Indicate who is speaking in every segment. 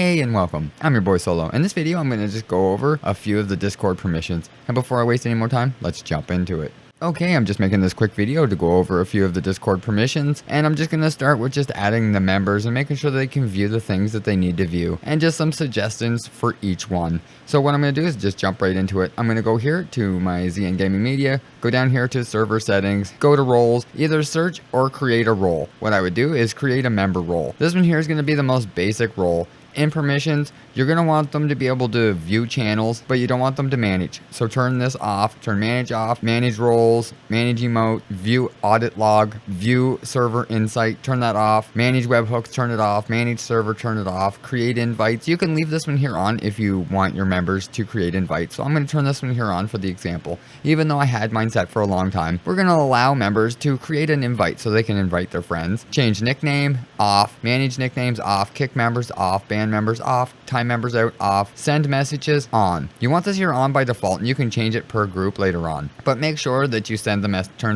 Speaker 1: Hey and welcome, I'm your boy Solo. In this video I'm going to just go over a few of the Discord permissions, and before I waste any more time, let's jump into it. Okay, I'm just making this quick video to go over a few of the Discord permissions, and I'm just going to start with just adding the members and making sure they can view the things that they need to view, and just some suggestions for each one. So what I'm going to do is just jump right into it. I'm going to go here to my ZN Gaming Media, go down here to server settings, go to roles, either search or create a role. What I would do is create a member role. This one here is going to be the most basic role. In permissions, you're going to want them to be able to view channels, but you don't want them to manage. So turn this off, turn manage off, manage roles, manage emote, view audit log, view server insight, turn that off, manage webhooks, turn it off, manage server, turn it off, create invites. You can leave this one here on if you want your members to create invites. So I'm going to turn this one here on for the example. Even though I had mine set for a long time, we're going to allow members to create an invite so they can invite their friends. Change nickname off, manage nicknames off, kick members off, ban members off, time members out off, send messages on. You want this here on by default, and you can change it per group later on, but make sure that you turn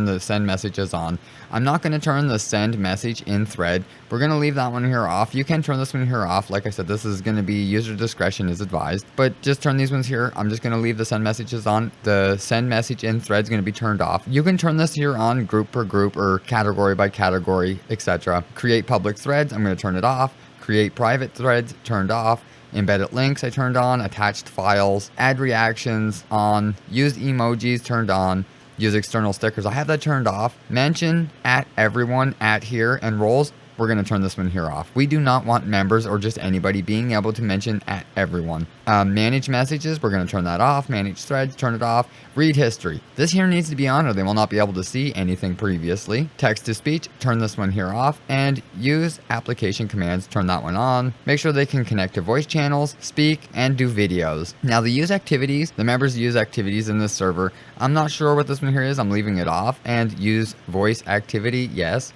Speaker 1: the send messages on. I'm not going to turn the send message in thread. We're going to leave that one here off. You can turn this one here off. Like I said, this is going to be user discretion is advised, but just turn these ones here. I'm just going to leave the send messages on. The send message in thread is going to be turned off. You can turn this here on group per group or category by category, etc. Create public threads. I'm going to turn it off. Create private threads, turned off. Embedded links I turned on. Attached files, add reactions on. Use emojis turned on. Use external stickers, I have that turned off. Mention at everyone at here and roles, we're going to turn this one here off. We do not want members or just anybody being able to mention at everyone. Manage messages, we're going to turn that off. Manage threads, turn it off. Read history, this here needs to be on or they will not be able to see anything previously. Text to speech, turn this one here off. And use application commands, turn that one on. Make sure they can connect to voice channels, speak, and do videos. Now the use activities, the members use activities in this server. I'm not sure what this one here is, I'm leaving it off. And use voice activity, yes.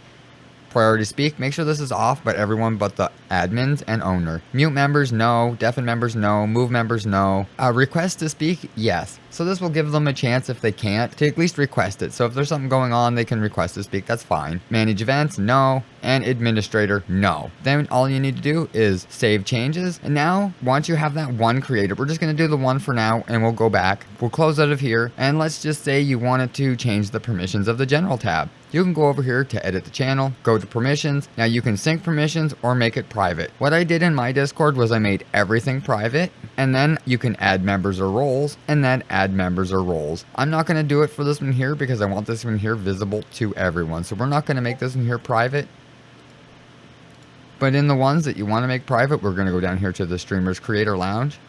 Speaker 1: Priority speak, make sure this is off, but everyone but the admins and owner. Mute members, no. Deafen members, no. Move members, no. Request to speak, yes. So this will give them a chance if they can't to at least request it. So if there's something going on, they can request to speak, that's fine. Manage events, no. And administrator, no. Then all you need to do is save changes. And now, once you have that one created, we're just going to do the one for now and we'll go back. We'll close out of here. And let's just say you wanted to change the permissions of the general tab. You can go over here to edit the channel, go to permissions. Now you can sync permissions or make it private. What I did in my Discord was I made everything private, and then you can add members or roles, and then add members or roles. I'm not going to do it for this one here because I want this one here visible to everyone. So we're not going to make this one here private. But in the ones that you want to make private, we're going to go down here to the Streamers Creator Lounge.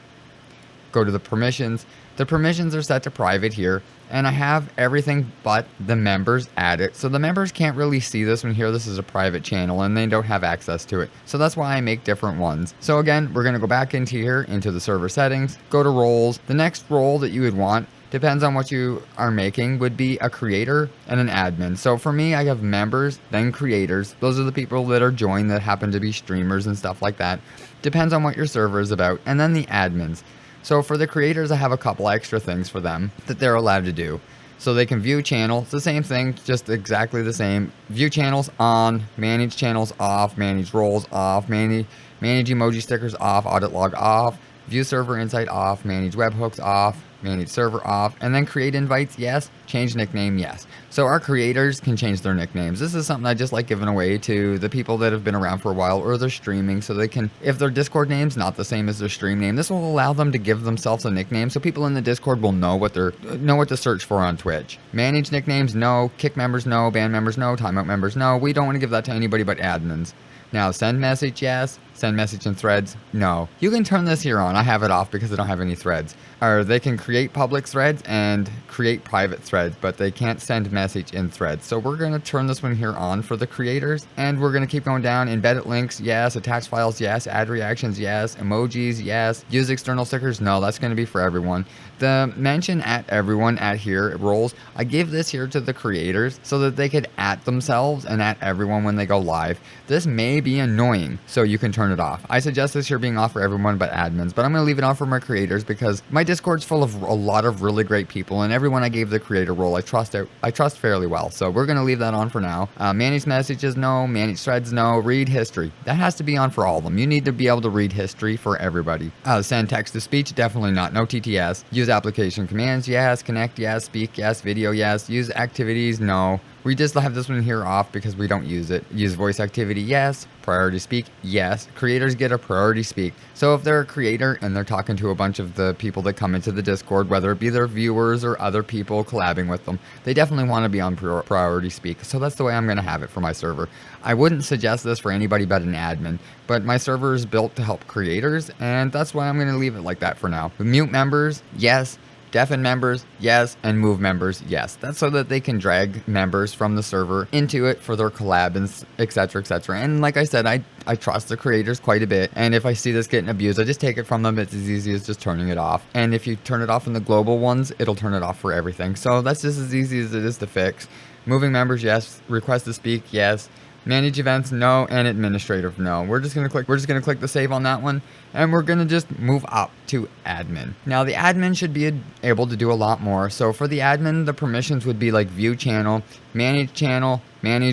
Speaker 1: Go to the permissions. The permissions are set to private here, and I have everything but the members added. So the members can't really see this one here. This is a private channel and they don't have access to it. So that's why I make different ones. So again, we're going to go back into here, into the server settings, go to roles. The next role that you would want, depends on what you are making, would be a creator and an admin. So for me, I have members, then creators. Those are the people that are joined that happen to be streamers and stuff like that. Depends on what your server is about. And then the admins. So for the creators, I have a couple extra things for them that they're allowed to do. So they can view channels, it's the same thing, just exactly the same. View channels on, manage channels off, manage roles off, manage emoji stickers off, audit log off, view server insight off, manage webhooks off, manage server off, and then create invites, yes. Change nickname, yes. So our creators can change their nicknames. This is something I just like giving away to the people that have been around for a while or they're streaming, so they can, if their Discord name's not the same as their stream name, this will allow them to give themselves a nickname so people in the Discord will know what to search for on Twitch. Manage nicknames, no. Kick members, no. Ban members, no. Timeout members, no. We don't want to give that to anybody but admins. Now send message, yes. Send message in threads, no. You can turn this here on. I have it off because I don't have any threads. Or they can create public threads and create private threads, but they can't send message in threads. So we're going to turn this one here on for the creators, and we're going to keep going down. Embedded links, yes. Attached files, yes. Add reactions, yes. Emojis, yes. Use external stickers, no. That's going to be for everyone. The mention at everyone at here roles, I give this here to the creators so that they could at themselves and at everyone when they go live. This may be annoying, so you can turn turn it off. I suggest this here being off for everyone but admins, but I'm going to leave it on for my creators because my Discord's full of a lot of really great people, and everyone I gave the creator role I trust fairly well. So we're going to leave that on for now. Manage messages, no. Manage threads, no. Read history. That has to be on for all of them. You need to be able to read history for everybody. Send text to speech, definitely not. No TTS. Use application commands, yes. Connect, yes. Speak, yes. Video, yes. Use activities, no. We just have this one here off because we don't use it. Use voice activity, yes. Priority speak, yes. Creators get a priority speak. So if they're a creator and they're talking to a bunch of the people that come into the Discord, whether it be their viewers or other people collabing with them, they definitely want to be on priority speak. So that's the way I'm going to have it for my server. I wouldn't suggest this for anybody but an admin, but my server is built to help creators, and that's why I'm going to leave it like that for now. Mute members, yes. Deafen members, yes, and move members, yes. That's so that they can drag members from the server into it for their collab and etc, etc. And like I said, I trust the creators quite a bit, and if I see this getting abused, I just take it from them. It's as easy as just turning it off. And if you turn it off in the global ones, it'll turn it off for everything. So that's just as easy as it is to fix. Moving members, yes. Request to speak, yes. Manage events, no, and administrative, no. We're just gonna click the save on that one, and we're gonna just move up to admin. Now the admin should be able to do a lot more. So for the admin, the permissions would be like view channel, manage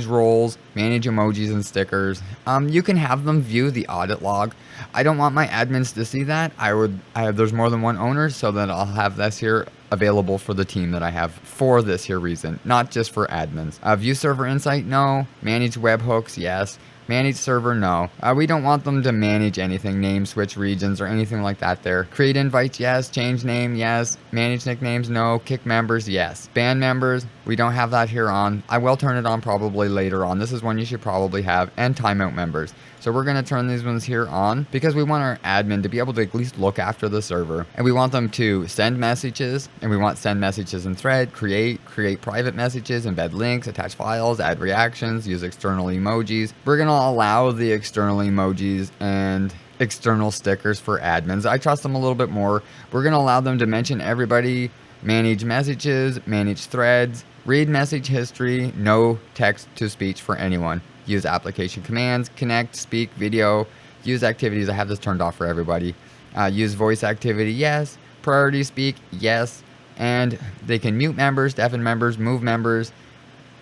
Speaker 1: roles, manage emojis and stickers. You can have them view the audit log. I don't want my admins to see that. There's more than one owner, so that I'll have this here available for the team that I have for this here reason, not just for admins. View server insight, no. Manage webhooks, yes. Manage server, no. We don't want them to manage anything, name, switch regions, or anything like that there. Create invites, yes. Change name, yes. Manage nicknames, no. Kick members, yes. Ban members, we don't have that here on. I will turn it on probably later on. This is one you should probably have. And timeout members. So we're going to turn these ones here on because we want our admin to be able to at least look after the server. And we want them to send messages, and we want send messages in thread, create private messages, embed links, attach files, add reactions, use external emojis. We're going to allow the external emojis and external stickers for admins. I trust them a little bit more. We're going to allow them to mention everybody, manage messages, manage threads, read message history, no text to speech for anyone. Use application commands, connect, speak, video, use activities. I have this turned off for everybody. Use voice activity, yes. Priority speak, yes. And they can mute members, deafen members, move members.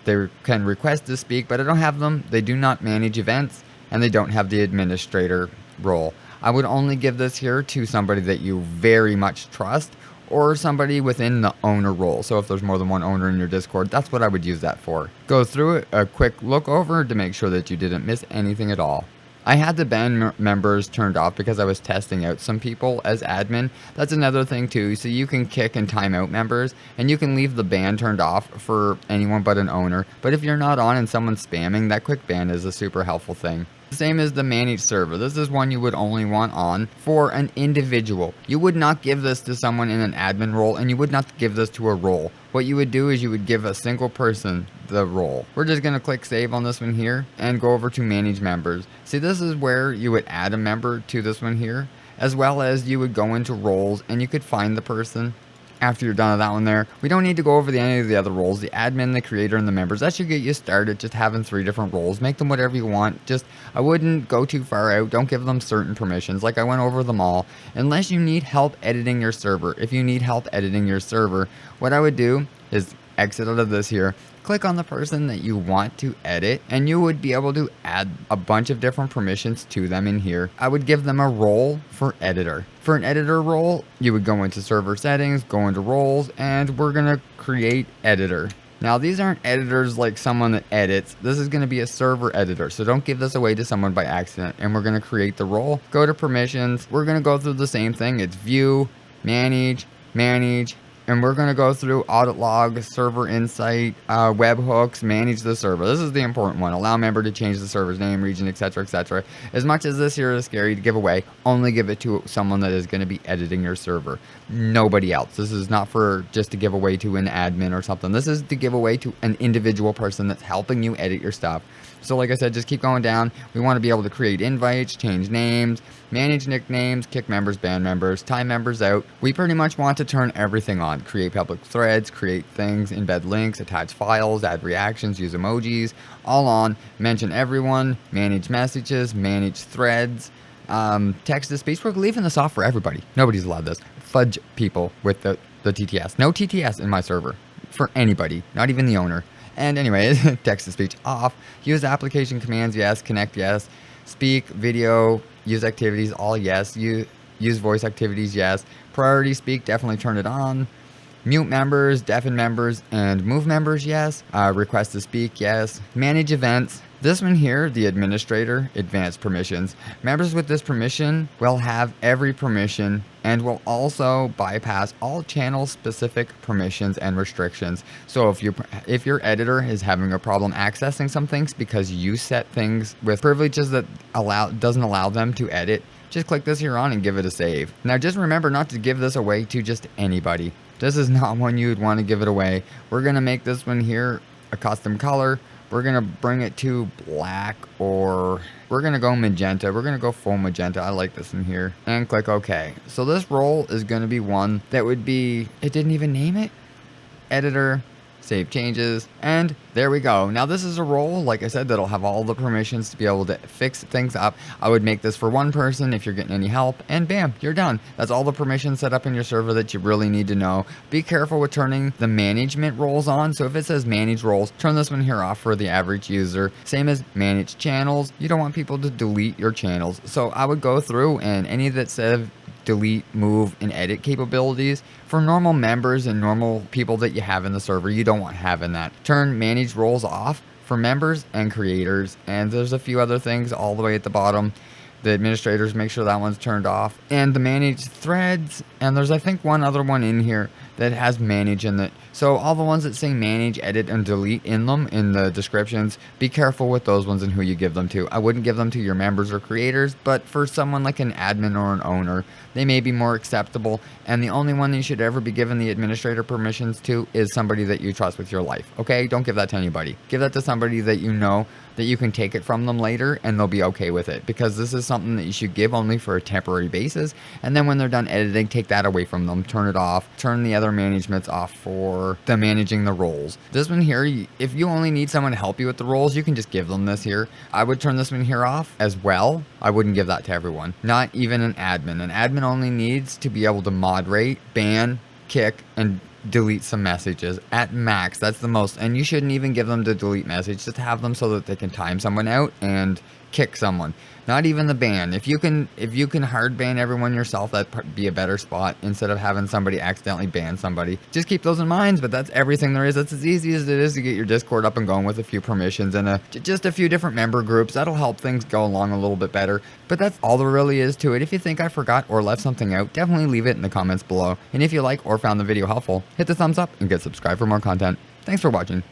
Speaker 1: They can request to speak, but I don't have them. They do not manage events, and they don't have the administrator role. I would only give this here to somebody that you very much trust, or somebody within the owner role. So if there's more than one owner in your Discord, that's what I would use that for. Go through it, a quick look over to make sure that you didn't miss anything at all. I had the ban members turned off because I was testing out some people as admin. That's another thing too. So you can kick and time out members, and you can leave the ban turned off for anyone but an owner. But if you're not on and someone's spamming, that quick ban is a super helpful thing. Same as the managed server. This is one you would only want on for an individual. You would not give this to someone in an admin role, and you would not give this to a role. What you would do is you would give a single person the role. We're just going to click save on this one here and go over to manage members. See, this is where you would add a member to this one here, as well as you would go into roles and you could find the person. After you're done with that one there, we don't need to go over any of the other roles, the admin, the creator, and the members. That should get you started, just having 3 different roles. Make them whatever you want. I wouldn't go too far out. Don't give them certain permissions. Like I went over them all. Unless you need help editing your server. If you need help editing your server, what I would do is exit out of this here, click on the person that you want to edit, and you would be able to add a bunch of different permissions to them in here. I would give them a role for editor. For an editor role, you would go into server settings, go into roles, and we're going to create editor. Now these aren't editors like someone that edits. This is going to be a server editor, so don't give this away to someone by accident. And we're going to create the role, go to permissions. We're going to go through the same thing. It's view, manage, and we're going to go through audit log, server insight, webhooks, manage the server. This is the important one. Allow member to change the server's name, region, etc, etc. As much as this here is scary to give away, only give it to someone that is going to be editing your server. Nobody else. This is not for just to give away to an admin or something. This is to give away to an individual person that's helping you edit your stuff. So like I said, just keep going down. We want to be able to create invites, change names, manage nicknames, kick members, ban members, time members out. We pretty much want to turn everything on. Create public threads, create things, embed links, attach files, add reactions, use emojis, all on. Mention everyone, manage messages, manage threads, Text to speech, we're leaving this off for everybody. Nobody's allowed this. Fudge people with the TTS. No TTS in my server for anybody, not even the owner. And anyways, text to speech off. Use application commands, yes. Connect, yes. Speak, video, use activities, all yes. Use voice activities, yes. Priority speak, definitely turn it on. Mute members, deafen members, and move members, yes. Request to speak, yes. Manage events. This one here, the administrator, advanced permissions. Members with this permission will have every permission and will also bypass all channel specific permissions and restrictions. So if your editor is having a problem accessing some things because you set things with privileges that doesn't allow them to edit, just click this here on and give it a save. Now just remember not to give this away to just anybody. This is not one you'd want to give it away. We're gonna make this one here a custom color. We're gonna bring it to black, or we're gonna go magenta. We're gonna go full magenta. I like this one here. And click OK. So this role is gonna be one that would be, it didn't even name it. Editor, save changes, and there we go. Now this is a role, like I said, that'll have all the permissions to be able to fix things up. I would make this for one person if you're getting any help, and bam, you're done. That's all the permissions set up in your server that you really need to know. Be careful with turning the management roles on. So if it says manage roles, turn this one here off for the average user. Same as manage channels. You don't want people to delete your channels. So I would go through, and any that said delete, move, and edit capabilities for normal members and normal people that you have in the server, you don't want having that. Turn manage roles off for members and creators, and there's a few other things all the way at the bottom. The administrators, make sure that one's turned off, and the manage threads, and there's I think one other one in here that has manage in it. So all the ones that say manage, edit, and delete in them in the descriptions, be careful with those ones and who you give them to. I wouldn't give them to your members or creators, but for someone like an admin or an owner, they may be more acceptable. And the only one that you should ever be given the administrator permissions to is somebody that you trust with your life. Okay, don't give that to anybody. Give that to somebody that you know that you can take it from them later and they'll be okay with it, because this is something that you should give only for a temporary basis. And then when they're done editing, take that away from them, turn it off, turn the other managements off for the managing the roles. This one here, if you only need someone to help you with the roles, you can just give them this here. I would turn this one here off as well. I wouldn't give that to everyone, not even an admin. An admin only needs to be able to moderate, ban, kick, and delete some messages at max. That's the most, and you shouldn't even give them the delete message. Just have them so that they can time someone out and kick someone. Not even the ban. If you can hard ban everyone yourself, that'd be a better spot instead of having somebody accidentally ban somebody. Just keep those in mind. But that's everything there is. That's as easy as it is to get your Discord up and going with a few permissions and just a few different member groups. That'll help things go along a little bit better. But that's all there really is to it. If you think I forgot or left something out, definitely leave it in the comments below. And if you like or found the video helpful, hit the thumbs up and get subscribed for more content. Thanks for watching.